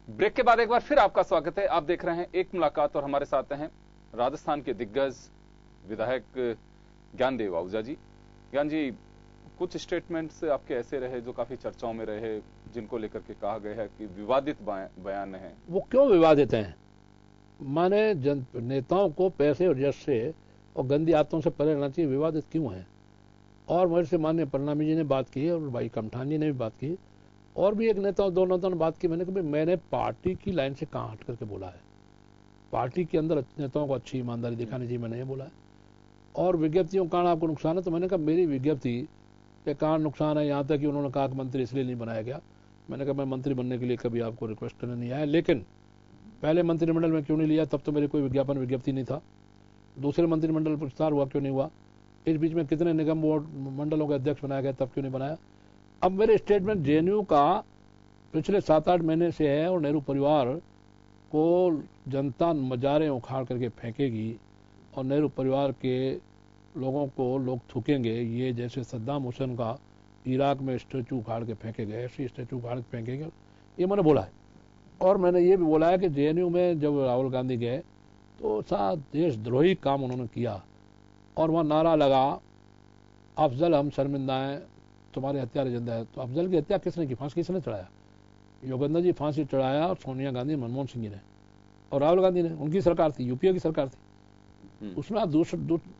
Break के बाद एक बार फिर आपका स्वागत है। आप देख रहे हैं एक मुलाकात और हमारे साथ हैं राजस्थान के दिग्गज विधायक ज्ञानदेव आहूजा जी। ज्ञान जी, कुछ स्टेटमेंट्स आपके ऐसे रहे जो काफी चर्चाओं में रहे, जिनको लेकर के कहा गया है कि विवादित बयान है। वो क्यों विवादित हैं? माने नेताओं को पैसे और यश से और गंदी आदतों से परे रहना चाहिए, विवादित क्यों है? और मेरे से माननीय प्रणामी जी ने बात की और भाई कमठान जी ने भी बात की और भी एक नेता दो नेताओं ने बात की। मैंने कहा मैंने पार्टी की लाइन से कहाँ हट करके बोला है? पार्टी के अंदर नेताओं को अच्छी ईमानदारी दिखानी चाहिए, मैंने ये बोला है। और विज्ञप्तियों के कारण आपको नुकसान है, तो मैंने कहा मेरी विज्ञप्ति के कारण नुकसान है। यहाँ तक कि उन्होंने कहा कि मंत्री इसलिए नहीं बनाया गया। मैंने कहा मैं मंत्री बनने के लिए कभी आपको रिक्वेस्ट करने नहीं आया, लेकिन पहले मंत्रिमंडल में क्यों नहीं लिया? तब तो मेरी कोई विज्ञप्ति नहीं था। दूसरे मंत्रिमंडल विस्तार हुआ, क्यों नहीं हुआ? इस बीच में कितने निगम बोर्ड मंडलों के अध्यक्ष बनाया गया, तब क्यों नहीं बनाया? अब मेरे स्टेटमेंट जेएनयू का पिछले 7-8 महीने से है और नेहरू परिवार को जनता मजारे उखाड़ करके फेंकेगी और नेहरू परिवार के लोगों को लोग थूकेंगे। ये जैसे सद्दाम हुसैन का इराक में स्टैचू उखाड़ के फेंके गए, ऐसे स्टैचू उखाड़ के फेंकेंगे, ये मैंने बोला है। और मैंने ये भी बोला है कि जेएनयू में जब राहुल गांधी गए तो साथ देशद्रोही काम उन्होंने किया और वहाँ नारा लगा अफजल हम शर्मिंदा हैं, तुम्हारे हत्यारे जिंदा है। तो अफजल की हत्या किसने की? फांसी किसने चढ़ाया? योगेंद्र जी फांसी चढ़ाया और सोनिया गांधी, मनमोहन सिंह जी ने और राहुल गांधी ने। उनकी सरकार थी, यूपीए की सरकार थी। उसमें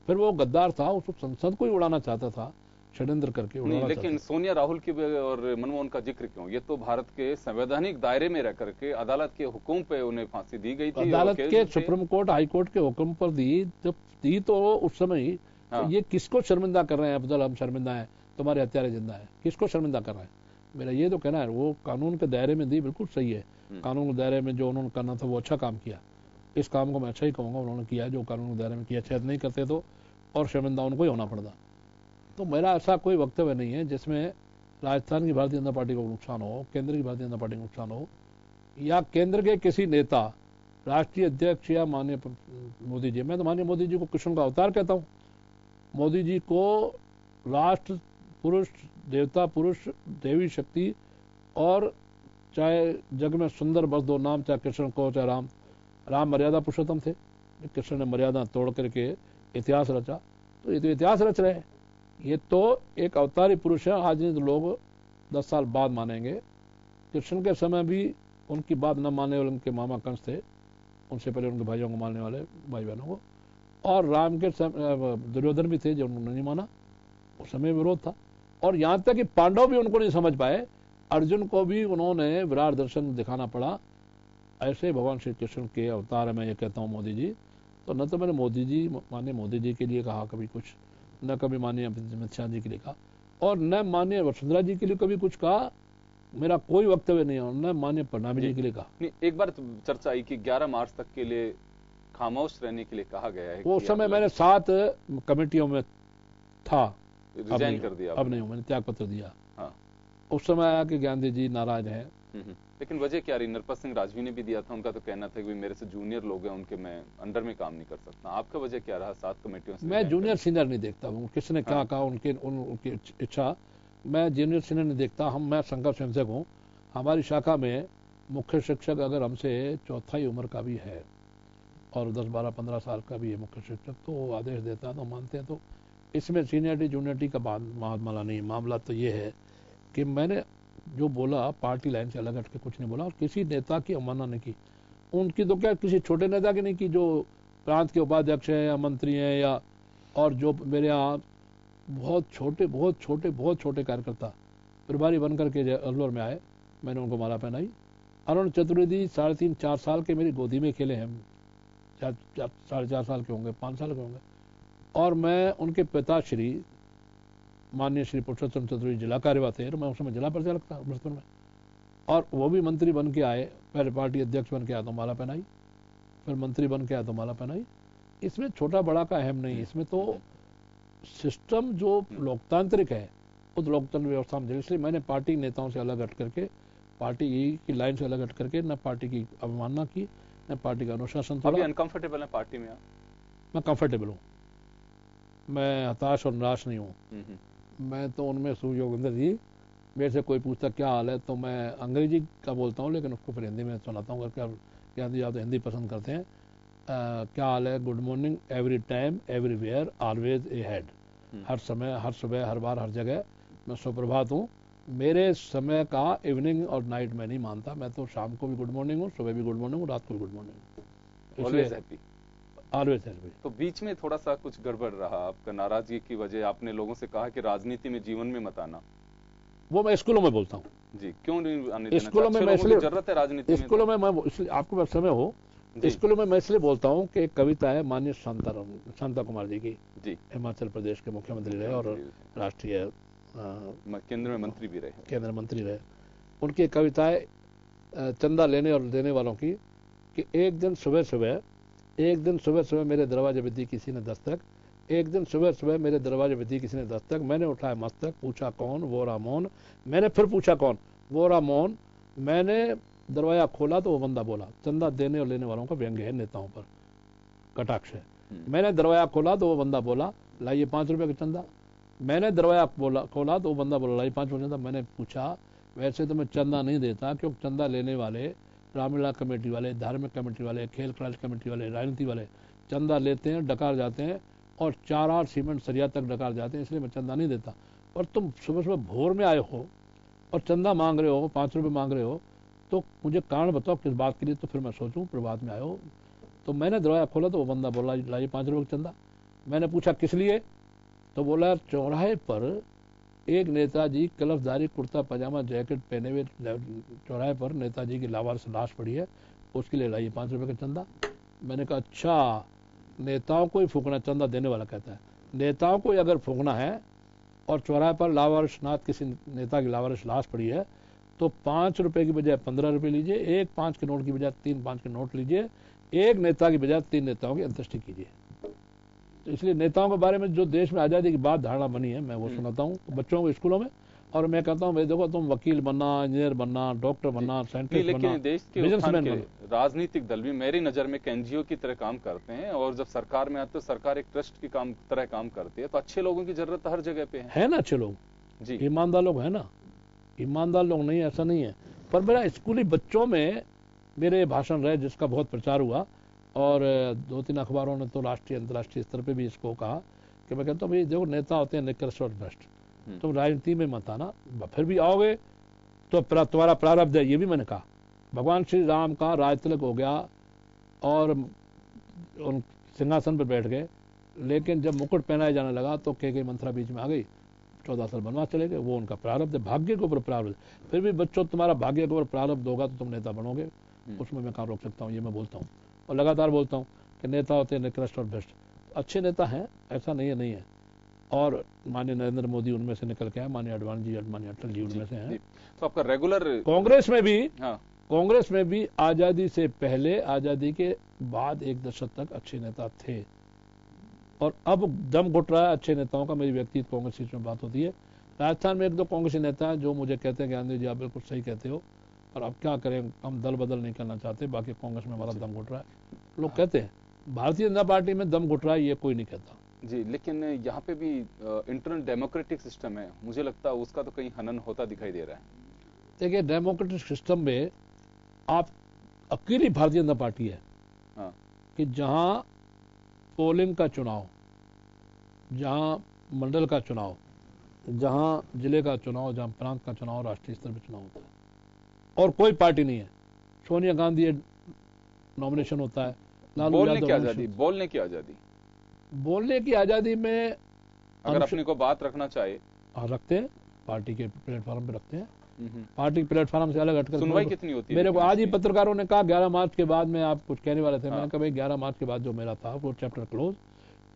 फिर वो गद्दार था, उसको संसद को ही उड़ाना चाहता था, षड्यंत्र करके उड़ाना। लेकिन सोनिया राहुल की और मनमोहन का जिक्र क्यों? ये तो भारत के संवैधानिक दायरे में रह करके अदालत के हुक्म पे उन्हें फांसी दी गई थी। अदालत के सुप्रीम कोर्ट, हाई कोर्ट के हुक्म पर दी, जब दी तो उस समय ही। हाँ। ये किसको शर्मिंदा कर रहे हैं? अफजल हम शर्मिंदा है, तुम्हारे हत्यारे जिंदा है, किसको शर्मिंदा कर रहे हैं? मेरा ये तो कहना है वो कानून के दायरे में दी, बिल्कुल सही है। कानून के दायरे में जो उन्होंने करना था वो अच्छा काम किया। इस काम को मैं अच्छा ही कहूँगा, उन्होंने किया जो कानून के दायरे में किया। शायद नहीं करते तो और शर्मिंदा उनको ही होना पड़ता। तो मेरा ऐसा कोई वक्तव्य नहीं है जिसमें राजस्थान की भारतीय जनता पार्टी को नुकसान हो, केंद्र की भारतीय जनता पार्टी को नुकसान हो, या केंद्र के किसी नेता, राष्ट्रीय अध्यक्ष या माननीय मोदी जी। मैं तो माननीय मोदी जी को कृष्ण का अवतार कहता हूँ। मोदी जी को राष्ट्र पुरुष, देवता पुरुष, देवी शक्ति, और चाहे जग में सुंदर बस दो नाम, चाहे कृष्ण को चाहे राम। राम मर्यादा पुरुषोत्तम थे, कृष्ण ने मर्यादा तोड़ करके इतिहास रचा। तो ये तो इतिहास रच रहे हैं, ये तो एक अवतारी पुरुष है। आज नहीं तो लोग 10 साल बाद मानेंगे। कृष्ण के समय भी उनकी बात न मानने वाले उनके मामा कंस थे, उनसे पहले उनके भाइयों को मानने वाले भाई बहनों को। और राम के दुर्योधन भी थे जो उन्होंने नहीं माना, उस समय विरोध था। और यहाँ तक कि पांडव भी उनको नहीं समझ पाए, अर्जुन को भी उन्होंने विराट दर्शन दिखाना पड़ा। ऐसे भगवान श्री कृष्ण के अवतार है, मैं ये कहता हूँ मोदी जी। तो न तो मैंने मोदी जी, माननीय मोदी जी के लिए कहा कभी कुछ, न कभी माननीय अमित शाह जी के लिए कहा, और न माननीय वसुंधरा जी के लिए कभी कुछ कहा। मेरा कोई वक्तव्य नहीं है, और न माननीय प्रणामी जी के लिए कहा। एक बार चर्चा आई कि 11 मार्च तक के लिए खामोश रहने के लिए कहा गया है। वो समय मैंने 7 कमेटियों में था, रिजाइन कर दिया। अब नहीं हूं, मैंने त्याग पत्र दिया। हाँ। उस समय आया कि गांधी जी नाराज हैं। लेकिन वजह क्या रही? नरपत सिंह राजवी ने भी दिया था, उनका तो कहना था कि मेरे से जूनियर लोग हैं, उनके मैं अंडर में काम नहीं कर सकता। आपका वजह क्या रहा 7 कमेटियों से? मैं जूनियर सीनियर नहीं देखता हूँ, किसने क्या कहा, उनकी इच्छा। मैं जूनियर सीनियर नहीं देखता। मैं संघर्ष स्वयंसेवक हूँ। हमारी शाखा में मुख्य शिक्षक अगर हमसे चौथाई उम्र का भी है और 10, 12, 15 साल का भी है मुख्य शिक्षक, तो वो आदेश देता है तो मानते हैं। तो इसमें सीनियरिटी जूनियरिटी का मामला नहीं। मामला तो ये है कि मैंने जो बोला पार्टी लाइन से अलग हट के कुछ नहीं बोला, और किसी नेता की अवमानना नहीं की। उनकी तो क्या, किसी छोटे नेता की नहीं की, जो प्रांत के उपाध्यक्ष हैं या मंत्री हैं, या और जो मेरे यहाँ बहुत छोटे कार्यकर्ता प्रभारी बनकर के अलवर में आए, मैंने उनको माला पहनाई। अरुण चतुर्वेदी 3.5-4 साल के मेरी गोदी में खेले हैं, 4.5 साल के होंगे, 5 साल के होंगे। और मैं उनके पिताश्री माननीय श्री पुरुषोत्तम चतुर्वेदी जिला कार्यवाह थे, मैं उस समय जिला परिचालक था बचपन में, और वो भी मंत्री बन के आए। पहले पार्टी अध्यक्ष बन के आया तो माला पहनाई, फिर मंत्री बन के आया तो माला पहनाई। इसमें छोटा बड़ा का अहम नहीं, इसमें तो सिस्टम जो लोकतांत्रिक है उस लोकतंत्र व्यवस्था में। इसलिए मैंने पार्टी नेताओं से अलग हट करके, पार्टी की लाइन से अलग हट करके न पार्टी की अवमानना की, न पार्टी का अनुशासन तोड़ा। अनकंफर्टेबल है पार्टी में? मैं कंफर्टेबल हूँ, मैं हताश और निराश नहीं हूँ। मैं तो उनमें योगेंद्र जी मेरे से कोई पूछता क्या हाल है तो मैं अंग्रेजी का बोलता हूँ, लेकिन उसको फिर हिंदी में सुनाता हूँ। क्या गांधी आप तो हिंदी पसंद करते हैं। क्या हाल है, good morning, every time, everywhere, always ahead. हर समय, हर सुबह, हर बार, हर जगह मैं सुप्रभात हूँ। मेरे समय का इवनिंग और नाइट में नहीं मानता, मैं तो शाम को भी गुड मॉर्निंग हूँ, सुबह भी गुड मॉर्निंग हूँ, रात को भी गुड मॉर्निंग हूँ। Always happy. Always happy. तो बीच में थोड़ा सा कुछ गड़बड़ रहा आपका, नाराजगी की वजह, आपने लोगों से कहा कि राजनीति में, जीवन में मत आना। वो मैं स्कूलों में बोलता हूँ जी, क्यों नहीं आने देना? स्कूलों में? मैं इसलिए, जरूरत है राजनीति में। स्कूलों में मैं इसलिए, आपको मैं समय हो, स्कूलों में मैं इसलिए बोलता हूँ कि एक कविता है माननीय शांता कुमार जी की, हिमाचल प्रदेश के मुख्यमंत्री रहे और राष्ट्रीय केंद्र में मंत्री भी रहे, केंद्र मंत्री रहे। उनकी कविता है चंदा लेने और देने वालों की, कि एक दिन सुबह सुबह मेरे दरवाजे पे दी किसी ने दस्तक, एक दिन सुबह सुबह मेरे दरवाजे पे दी किसी ने दस्तक, मैंने उठाया मस्तक, पूछा कौन, वो रामोन। मैंने फिर पूछा कौन, वो रामोन। मैंने दरवाजा खोला तो वो बंदा बोला, चंदा देने और लेने वालों का व्यंग्य है, नेताओं पर कटाक्ष है। मैंने दरवाजा खोला तो वो बंदा बोला, लाइए 5 रुपए का चंदा। मैंने दरवाजा खोला तो वो बंदा बोला, लाइए 5 रुपए का चंदा। मैंने पूछा, वैसे तो मैं चंदा नहीं देता, क्योंकि चंदा लेने वाले रामलीला कमेटी वाले, धार्मिक कमेटी वाले, खेल खिलाड़ी कमेटी वाले, राजनीति वाले चंदा लेते हैं, डकार जाते हैं और 4-8 सीमेंट सरिया तक डकार जाते हैं, इसलिए मैं चंदा नहीं देता। और तुम सुबह सुबह भोर में आए हो और चंदा मांग रहे हो, 5 रुपये मांग रहे हो, तो मुझे कारण बताओ किस बात के लिए, तो फिर मैं सोचूं प्रभात में आए हो। तो मैंने दरवाजा खोला तो वो बंदा बोला, लाइए 5 रुपये का चंदा। मैंने पूछा किस लिए, तो बोला चौराहे पर एक नेताजी कलफदारी कुर्ता पजामा जैकेट पहने हुए चौराहे पर नेताजी की लावारिस लाश पड़ी है, उसके लिए लाइए 5 रुपये का चंदा। मैंने कहा अच्छा, नेताओं को ही फूकना चंदा देने वाला कहता है, नेताओं को अगर फूकना है और चौराहे पर लावारिस नाथ किसी नेता की लावारिस लाश पड़ी है तो 5 रुपए की बजाय 15 रुपए लीजिए, एक 5 के नोट की बजाय 3 5 के नोट लीजिए, एक नेता की बजाय 3 नेताओं की अंत्येष्टि कीजिए। तो इसलिए नेताओं के बारे में जो देश में आजादी की बात धारणा बनी है, मैं वो सुनाता हूँ बच्चों को स्कूलों में, और मैं कहता हूँ भाई देखो, तुम वकील बनना, इंजीनियर बनना, डॉक्टर बनना, साइंटिस्ट बनना, लेकिन देश के उत्थान के राजनीतिक दल भी मेरी नजर में एनजीओ की तरह काम करते हैं, और जब सरकार में आते तो सरकार एक ट्रस्ट की तरह काम करती है। तो अच्छे लोगों की जरूरत हर जगह पे है ना, अच्छे लोग जी, ईमानदार लोग है ना, ईमानदार लोग नहीं ऐसा नहीं है। पर मेरा स्कूली बच्चों में मेरे भाषण रहे जिसका बहुत प्रचार हुआ, और 2-3 अखबारों ने तो राष्ट्रीय अंतर्राष्ट्रीय स्तर पे भी इसको कहा कि मैं कहता हूँ भाई देखो, नेता होते हैं निकृष्ट और भ्रष्ट, तुम राजनीति में मत आना, फिर भी आओगे तो तुम्हारा प्रारब्ध है। ये भी मैंने कहा, भगवान श्री राम का राज तिलक हो गया और उन सिंहासन पर बैठ गए, लेकिन जब मुकुट पहनाया जाने लगा तो के मंथरा बीच में आ गई, 14 साल बनवास चले गए। वो उनका प्रारब्ध है, भाग्य के ऊपर प्रारब्ध। फिर भी बच्चों, तुम्हारा भाग्य के ऊपर प्रारब्ध होगा तो तुम नेता बनोगे, उसमें मैं कहाँ रोक सकता हूँ, ये मैं बोलता हूँ और लगातार बोलता हूँ कि नेता होते हैं निकृष्ट और भ्रष्ट। अच्छे नेता हैं, ऐसा नहीं है, और माननीय नरेंद्र मोदी उनमें से निकल के आए, माननीय अडवाणी जी, माननीय अटल जी उनमें से हैं। तो आपका रेगुलर कांग्रेस में भी आजादी से पहले, आजादी के बाद 1 दशक तक अच्छे नेता थे, और अब दम घुट रहा है अच्छे नेताओं का। मेरी व्यक्तिगत कांग्रेस सीट में बात होती है, राजस्थान में 1-2 कांग्रेसी नेता हैं जो मुझे कहते हैं कि गांधी जी आप बिल्कुल सही कहते हो, और अब क्या करें, हम दल बदल नहीं करना चाहते, बाकी कांग्रेस में हमारा दम घुट रहा है, लोग कहते हैं। भारतीय जनता पार्टी में दम घुट रहा है ये कोई नहीं कहता जी। लेकिन यहाँ पे भी इंटरनल डेमोक्रेटिक सिस्टम है, मुझे लगता है उसका तो कहीं हनन होता दिखाई दे रहा है। देखिए, डेमोक्रेटिक सिस्टम में आप अकेली भारतीय जनता पार्टी है कि जहां पोलिंग का चुनाव, जहां मंडल का चुनाव, जहां जिले का चुनाव, जहां प्रांत का चुनाव, राष्ट्रीय स्तर पर चुनाव होता है, और कोई पार्टी नहीं है। सोनिया गांधी नॉमिनेशन होता है, बोलने की आजादी में अगर अपने को बात रखना चाहे, रखते हैं, पार्टी के प्लेटफॉर्म पे रखते हैं, पार्टी के प्लेटफॉर्म से अलग हटकर। सुनवाई कितनी होती है? मेरे को आज ही पत्रकारों ने कहा 11 मार्च के बाद में आप कुछ कहने वाले थे, मैंने कहा भाई 11 मार्च के बाद जो मेरा था वो चैप्टर क्लोज,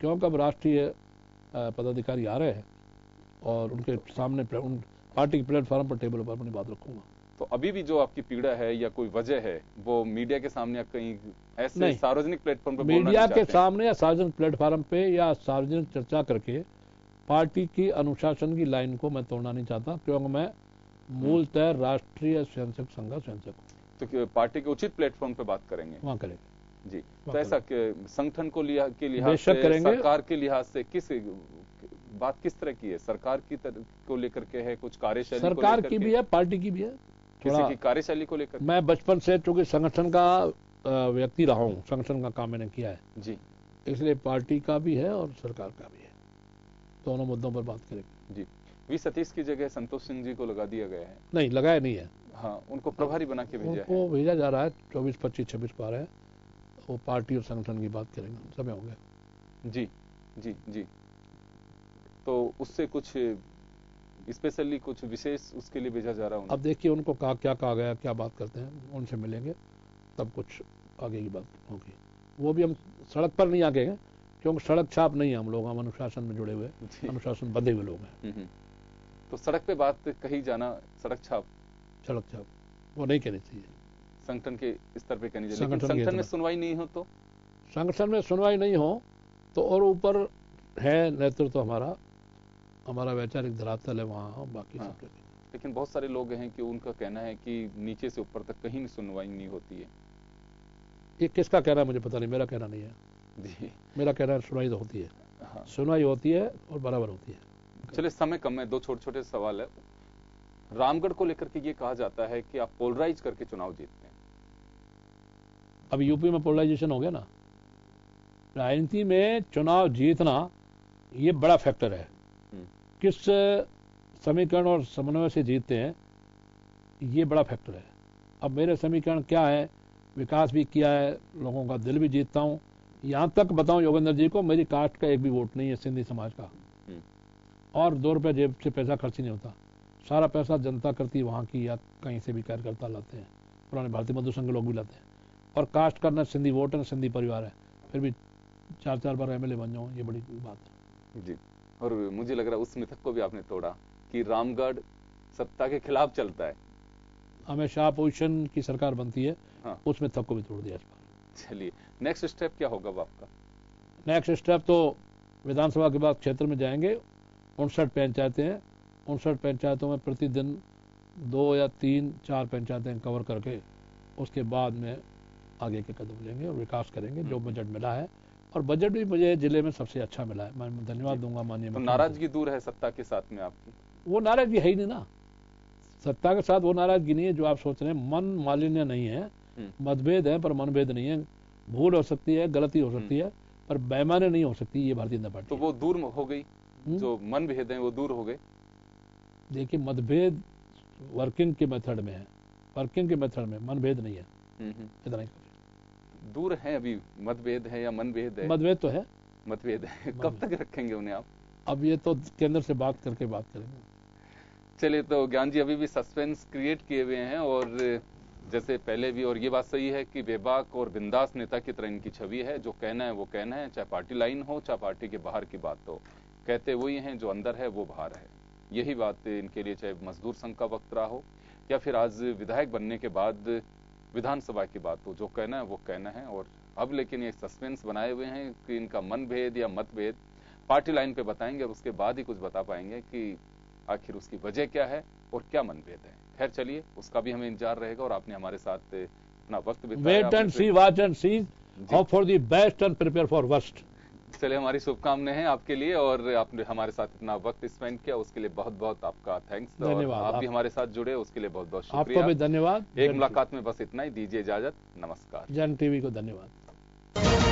क्योंकि अब राष्ट्रीय पदाधिकारी आ रहे हैं और उनके सामने पार्टी के प्लेटफॉर्म पर टेबल पर अपनी बात रखूंगा। तो अभी भी जो आपकी पीड़ा है या कोई वजह है वो मीडिया के सामने कहीं ऐसे सार्वजनिक प्लेटफॉर्म पर मीडिया के सामने या सार्वजनिक प्लेटफॉर्म पे या सार्वजनिक चर्चा करके पार्टी की अनुशासन की लाइन को मैं तोड़ना नहीं चाहता, क्योंकि मैं मूलतः राष्ट्रीय स्वयंसेवक संघ का स्वयंसेवक हूं। तो पार्टी के उचित प्लेटफॉर्म पे बात करेंगे, वहां करेंगे जी। तो ऐसा संगठन को के लिहाज से, सरकार के लिहाज से किस बात किस तरह की है? सरकार की को लेकर के है, कुछ कार्यशैली सरकार की भी है, पार्टी की भी है, किसी की कार्यशैली को लेकर? मैं बचपन से चूंकि संगठन का व्यक्ति रहा हूँ, संगठन का काम मैंने किया है जी, इसलिए पार्टी का भी है और सरकार का भी है, दोनों मुद्दों पर बात करेंगे। जी। वी सतीश की जगह संतोष सिंह जी को लगा दिया गया है। नहीं, लगाया नहीं है। हाँ, उनको प्रभारी बना के भेजा है। उनको भेजा जा रहा है, 24, 25, 26 को आ रहा है। वो पार्टी और संगठन की बात करेंगे, समय हो गया। जी जी जी। तो उससे कुछ स्पेशली कुछ विशेष उसके लिए भेजा जा रहा है? अब देखिए उनको क्या कहा गया, क्या बात करते हैं, उनसे मिलेंगे तब कुछ आगे की बात होगी। वो भी हम सड़क पर नहीं आके हैं क्योंकि सड़क छाप नहीं है, हम लोग हम अनुशासन में जुड़े हुए, अनुशासन बंधे हुए लोग हैं। तो सड़क पे बात कही जाना, सड़क छाप वो नहीं कहनी चाहिए, संगठन के स्तर पे कहनी चाहिए। संगठन में सुनवाई नहीं हो तो? संगठन में सुनवाई नहीं हो तो और ऊपर है नेतृत्व हमारा वैचारिक धरातल है वहाँ, बाकी सब। लेकिन बहुत सारे लोग हैं कि उनका कहना है कि नीचे से ऊपर तक कहीं सुनवाई नहीं होती है। ये किसका कहना है मुझे पता नहीं, मेरा कहना नहीं है जी। मेरा कहना है सुनवाई तो होती है। हाँ। सुनवाई होती है और बराबर होती है। चलिए, समय कम है, दो छोटे छोटे सवाल है। रामगढ़ को लेकर के ये कहा जाता है कि आप पोलराइज करके चुनाव जीतते हैं। अब यूपी में पोलराइजेशन हो गया ना, राजनीति में चुनाव जीतना ये बड़ा फैक्टर है। किस समीकरण और समन्वय से जीतते हैं ये बड़ा फैक्टर है। अब मेरे समीकरण क्या है, विकास भी किया है, लोगों का दिल भी जीतता हूं। यहां तक बताऊं योगेंद्र जी को, मेरी कास्ट का एक भी वोट नहीं है सिंधी समाज का, और 2 रुपये जेब से पैसा खर्च नहीं होता। सारा पैसा जनता करती वहां की या कहीं से भी कार्यकर्ता लाते हैं, पुराने भारतीय मजदूर संघ के लोग भी लाते हैं। और कास्ट करना सिंधी वोट है, सिंधी परिवार है, फिर भी 4 बार एमएलए बन जाऊं, ये बड़ी बात है जी। और मुझे लग रहा है उस मिथक को भी आपने तोड़ा कि रामगढ़ सत्ता के खिलाफ चलता है, हमेशा अपोजिशन की सरकार बनती है। हाँ। उस मिथक को भी तोड़ दिया इस बार। चलिए, नेक्स्ट स्टेप क्या होगा आपका? नेक्स्ट स्टेप तो विधानसभा के बाद क्षेत्र में जाएंगे। 59 पंचायतें हैं, 59 पंचायतों में प्रतिदिन 2 या 3, 4 पंचायतें कवर करके उसके बाद में आगे के कदम लेंगे और विकास करेंगे। जो बजट मिला है, और बजट भी मुझे जिले में सबसे अच्छा मिला है, मैं धन्यवाद दूंगा माननीय। तो नाराजगी दूर है सत्ता के साथ में आपकी? वो नाराजगी है ही नहीं ना, सत्ता के साथ वो नाराजगी नहीं है जो आप सोच रहे हैं। मन मालिन्य नहीं है, मतभेद है पर मनभेद नहीं है। भूल हो सकती है, गलती हो सकती है, पर बेईमानी नहीं हो सकती, ये भारतीय जनता पार्टी। तो वो दूर हो गई, जो मनभेद है वो दूर हो गए। देखिए, मतभेद वर्किंग के मेथड में है, वर्किंग के मेथड में मनभेद नहीं है, इतना ही दूर है। अभी मतभेद है या मनभेद है? मतभेद तो है, मतभेद है। कब तक रखेंगे उन्हें आप? अब ये तो केंद्र से बात करके बात करेंगे। चलिए, तो ज्ञान जी अभी भी सस्पेंस क्रिएट किए हुए हैं, और जैसे पहले भी, और ये बात सही है कि बेबाक और बिंदास नेता की तरह इनकी छवि है। जो कहना है वो कहना है, चाहे पार्टी लाइन हो चाहे पार्टी के बाहर की बात हो, कहते वही हैं, जो अंदर है वो बाहर है। यही बात इनके लिए, चाहे मजदूर संघ का वक्त रहा हो या फिर आज विधायक बनने के बाद विधानसभा की बात हो, जो कहना है वो कहना है। और अब लेकिन ये सस्पेंस बनाए हुए हैं कि इनका मनभेद या मतभेद पार्टी लाइन पे बताएंगे, और उसके बाद ही कुछ बता पाएंगे कि आखिर उसकी वजह क्या है और क्या मनभेद है। खैर चलिए, उसका भी हमें इंतजार रहेगा, और आपने हमारे साथ अपना वक्त बिताया। Wait and see, watch and see, hope for the best and prepare for worst. चलिए, हमारी शुभकामनाएं हैं आपके लिए, और आपने हमारे साथ इतना वक्त स्पेंड किया उसके लिए बहुत बहुत आपका थैंक्स। धन्यवाद। आप भी हमारे साथ जुड़े उसके लिए बहुत बहुत शुक्रिया। आपको भी धन्यवाद। एक मुलाकात में बस इतना ही, दीजिए इजाजत, नमस्कार। जन टीवी को धन्यवाद।